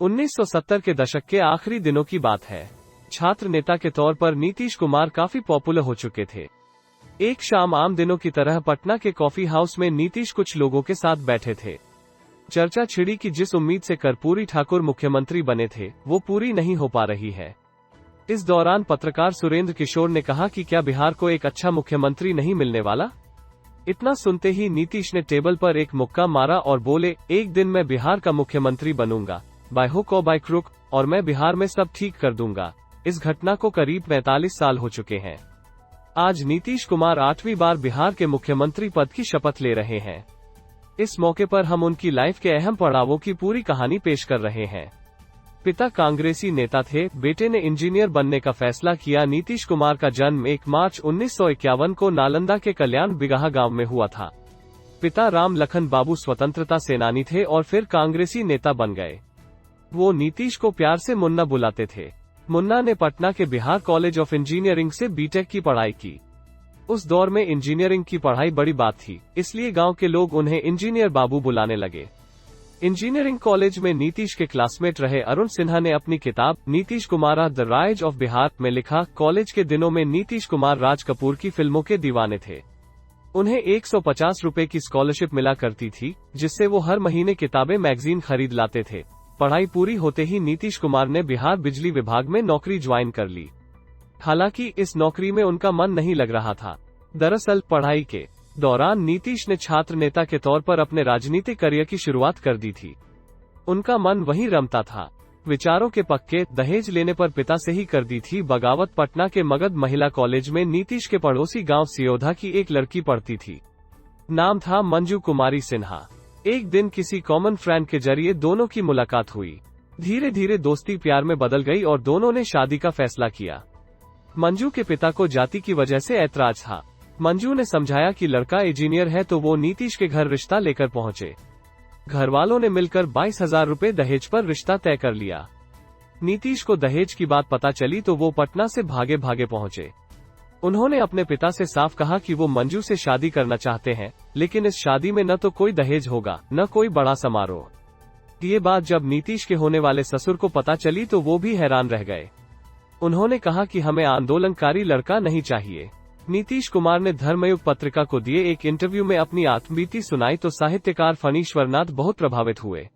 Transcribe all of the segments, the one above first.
1970 के दशक के आखिरी दिनों की बात है। छात्र नेता के तौर पर नीतीश कुमार काफी पॉपुलर हो चुके थे। एक शाम आम दिनों की तरह पटना के कॉफी हाउस में नीतीश कुछ लोगों के साथ बैठे थे। चर्चा छिड़ी कि जिस उम्मीद से कर्पूरी ठाकुर मुख्यमंत्री बने थे वो पूरी नहीं हो पा रही है। इस दौरान पत्रकार सुरेंद्र किशोर ने कहा कि क्या बिहार को एक अच्छा मुख्यमंत्री नहीं मिलने वाला। इतना सुनते ही नीतीश ने टेबल पर एक मुक्का मारा और बोले, एक दिन मैं बिहार का मुख्यमंत्री बनूंगा, बाय हुक और बाय क्रुक, और मैं बिहार में सब ठीक कर दूंगा। इस घटना को करीब 45 साल हो चुके हैं। आज नीतीश कुमार 8वीं बार बिहार के मुख्यमंत्री पद की शपथ ले रहे हैं। इस मौके पर हम उनकी लाइफ के अहम पड़ावों की पूरी कहानी पेश कर रहे हैं। पिता कांग्रेसी नेता थे, बेटे ने इंजीनियर बनने का फैसला किया। नीतीश कुमार का जन्म 1 मार्च 1951 को नालंदा के कल्याण बिगहा गांव में हुआ था। पिता राम लखन बाबू स्वतंत्रता सेनानी थे और फिर कांग्रेसी नेता बन गए। वो नीतीश को प्यार से मुन्ना बुलाते थे। मुन्ना ने पटना के बिहार कॉलेज ऑफ इंजीनियरिंग से बीटेक की पढ़ाई की। उस दौर में इंजीनियरिंग की पढ़ाई बड़ी बात थी, इसलिए गांव के लोग उन्हें इंजीनियर बाबू बुलाने लगे। इंजीनियरिंग कॉलेज में नीतीश के क्लासमेट रहे अरुण सिन्हा ने अपनी किताब Nitish Kumar the rise of Bihar में लिखा, कॉलेज के दिनों में नीतीश कुमार राज कपूर की फिल्मों के दीवाने थे। उन्हें 150 रुपए की स्कॉलरशिप मिला करती थी, जिससे वो हर महीने किताबें मैगजीन खरीद लाते थे। पढ़ाई पूरी होते ही नीतीश कुमार ने बिहार बिजली विभाग में नौकरी ज्वाइन कर ली। हालांकि इस नौकरी में उनका मन नहीं लग रहा था। दरअसल पढ़ाई के दौरान नीतीश ने छात्र नेता के तौर पर अपने राजनीतिक करियर की शुरुआत कर दी थी। उनका मन वहीं रमता था। विचारों के पक्के, दहेज लेने पर पिता से ही कर दी थी बगावत। पटना के मगध महिला कॉलेज में नीतीश के पड़ोसी गांव सियोधा की एक लड़की पढ़ती थी। नाम था मंजू कुमारी सिन्हा। एक दिन किसी कॉमन फ्रेंड के जरिए दोनों की मुलाकात हुई। धीरे धीरे दोस्ती प्यार में बदल गई और दोनों ने शादी का फैसला किया। मंजू के पिता को जाति की वजह से ऐतराज था। मंजू ने समझाया कि लड़का इंजीनियर है तो वो नीतीश के घर रिश्ता लेकर पहुंचे। घर वालों ने मिलकर 22,000 रुपए दहेज पर रिश्ता तय कर लिया। नीतीश को दहेज की बात पता चली तो वो पटना से भागे भागे पहुंचे। उन्होंने अपने पिता से साफ कहा कि वो मंजू से शादी करना चाहते हैं, लेकिन इस शादी में न तो कोई दहेज होगा न कोई बड़ा समारोह। ये बात जब नीतीश के होने वाले ससुर को पता चली तो वो भी हैरान रह गए। उन्होंने कहा कि हमें आंदोलनकारी लड़का नहीं चाहिए। नीतीश कुमार ने धर्मयुग पत्रिका को दिए एक इंटरव्यू में अपनी आत्मबीती सुनाई तो साहित्यकार फणीश्वरनाथ बहुत प्रभावित हुए।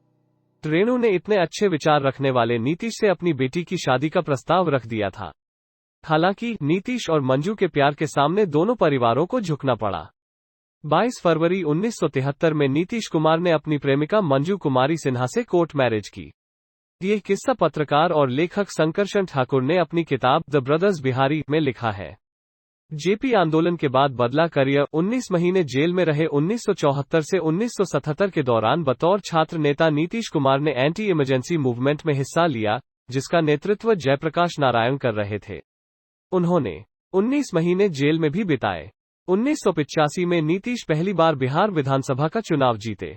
रेणु ने इतने अच्छे विचार रखने वाले नीतीश से अपनी बेटी की शादी का प्रस्ताव रख दिया था। हालांकि नीतीश और मंजू के प्यार के सामने दोनों परिवारों को झुकना पड़ा। 22 फरवरी 1973 में नीतीश कुमार ने अपनी प्रेमिका मंजू कुमारी सिन्हा से कोर्ट मैरिज की। ये किस्सा पत्रकार और लेखक संकर्षण ठाकुर ने अपनी किताब द ब्रदर्स बिहारी में लिखा है। जेपी आंदोलन के बाद बदला करियर। 19 महीने जेल में रहे। 1974 से 1977 के दौरान बतौर छात्र नेता नीतीश कुमार ने एंटी इमरजेंसी मूवमेंट में हिस्सा लिया, जिसका नेतृत्व जयप्रकाश नारायण कर रहे थे। उन्होंने 19 महीने जेल में भी बिताए। 1985 में नीतीश पहली बार बिहार विधानसभा का चुनाव जीते।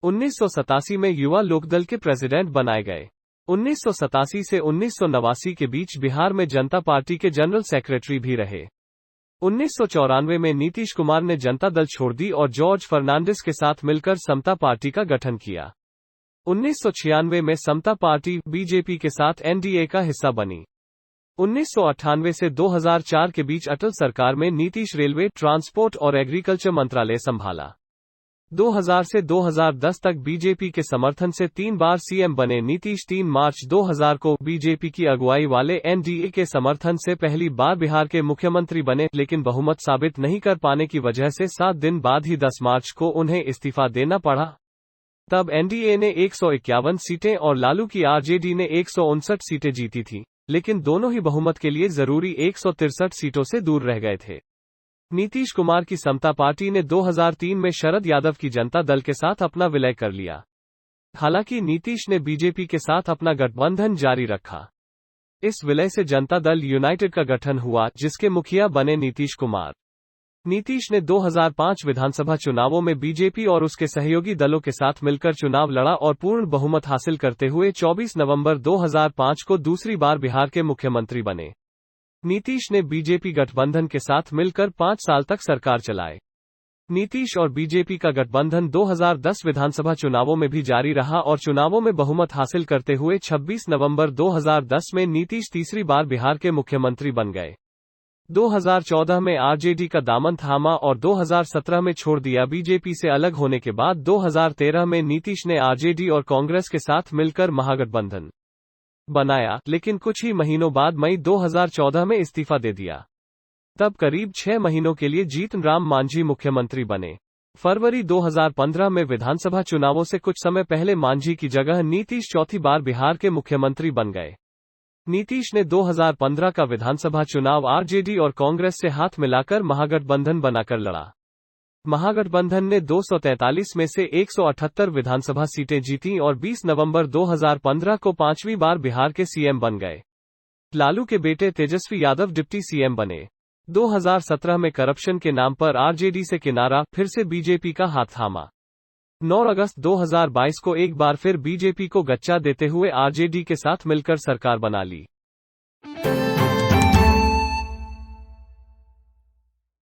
1987 में युवा लोकदल के प्रेसिडेंट बनाए गए। 1987 से 1989 के बीच बिहार में जनता पार्टी के जनरल सेक्रेटरी भी रहे। 1994 में नीतीश कुमार ने जनता दल छोड़ दी और जॉर्ज फर्नांडिस के साथ मिलकर समता पार्टी का गठन किया। 1996 में समता पार्टी बीजेपी के साथ एनडीए का हिस्सा बनी। 1998 से 2004 के बीच अटल सरकार में नीतीश रेलवे, ट्रांसपोर्ट और एग्रीकल्चर मंत्रालय संभाला। 2000 से 2010 तक बीजेपी के समर्थन से 3 बार सीएम बने। नीतीश 3 मार्च 2000 को बीजेपी की अगुवाई वाले एनडीए के समर्थन से पहली बार बिहार के मुख्यमंत्री बने, लेकिन बहुमत साबित नहीं कर पाने की वजह से 7 दिन बाद ही 10 मार्च को उन्हें इस्तीफा देना पड़ा। तब एनडीए ने 151 सीटें और लालू की आरजेडी ने 159 सीटें जीती थी, लेकिन दोनों ही बहुमत के लिए जरूरी 163 सीटों से दूर रह गए थे। नीतीश कुमार की समता पार्टी ने 2003 में शरद यादव की जनता दल के साथ अपना विलय कर लिया। हालांकि नीतीश ने बीजेपी के साथ अपना गठबंधन जारी रखा। इस विलय से जनता दल यूनाइटेड का गठन हुआ, जिसके मुखिया बने नीतीश कुमार। नीतीश ने 2005 विधानसभा चुनावों में बीजेपी और उसके सहयोगी दलों के साथ मिलकर चुनाव लड़ा और पूर्ण बहुमत हासिल करते हुए 24 नवंबर 2005 को दूसरी बार बिहार के मुख्यमंत्री बने। नीतीश ने बीजेपी गठबंधन के साथ मिलकर 5 साल तक सरकार चलाए। नीतीश और बीजेपी का गठबंधन 2010 विधानसभा चुनावों में भी जारी रहा और चुनावों में बहुमत हासिल करते हुए 26 नवंबर 2010 में नीतीश तीसरी बार बिहार के मुख्यमंत्री बन गए। 2014 में आरजेडी का दामन थामा और 2017 में छोड़ दिया। बीजेपी से अलग होने के बाद 2013 में नीतीश ने आरजेडी और कांग्रेस के साथ मिलकर महागठबंधन बनाया, लेकिन कुछ ही महीनों बाद मई 2014 में इस्तीफा दे दिया। तब करीब 6 महीनों के लिए जीतन राम मांझी मुख्यमंत्री बने। फरवरी 2015 में विधानसभा चुनावों से कुछ समय पहले मांझी की जगह नीतीश चौथी बार बिहार के मुख्यमंत्री बन गए। नीतीश ने 2015 का विधानसभा चुनाव आरजेडी और कांग्रेस से हाथ मिलाकर महागठबंधन बनाकर लड़ा। महागठबंधन ने 243 में से 178 विधानसभा सीटें जीतीं और 20 नवंबर 2015 को 5वीं बार बिहार के सीएम बन गए। लालू के बेटे तेजस्वी यादव डिप्टी सीएम बने। 2017 में करप्शन के नाम पर आरजेडी से किनारा, फिर से बीजेपी का हाथ थामा। 9 अगस्त 2022 को एक बार फिर बीजेपी को गच्चा देते हुए आरजेडी के साथ मिलकर सरकार बना ली।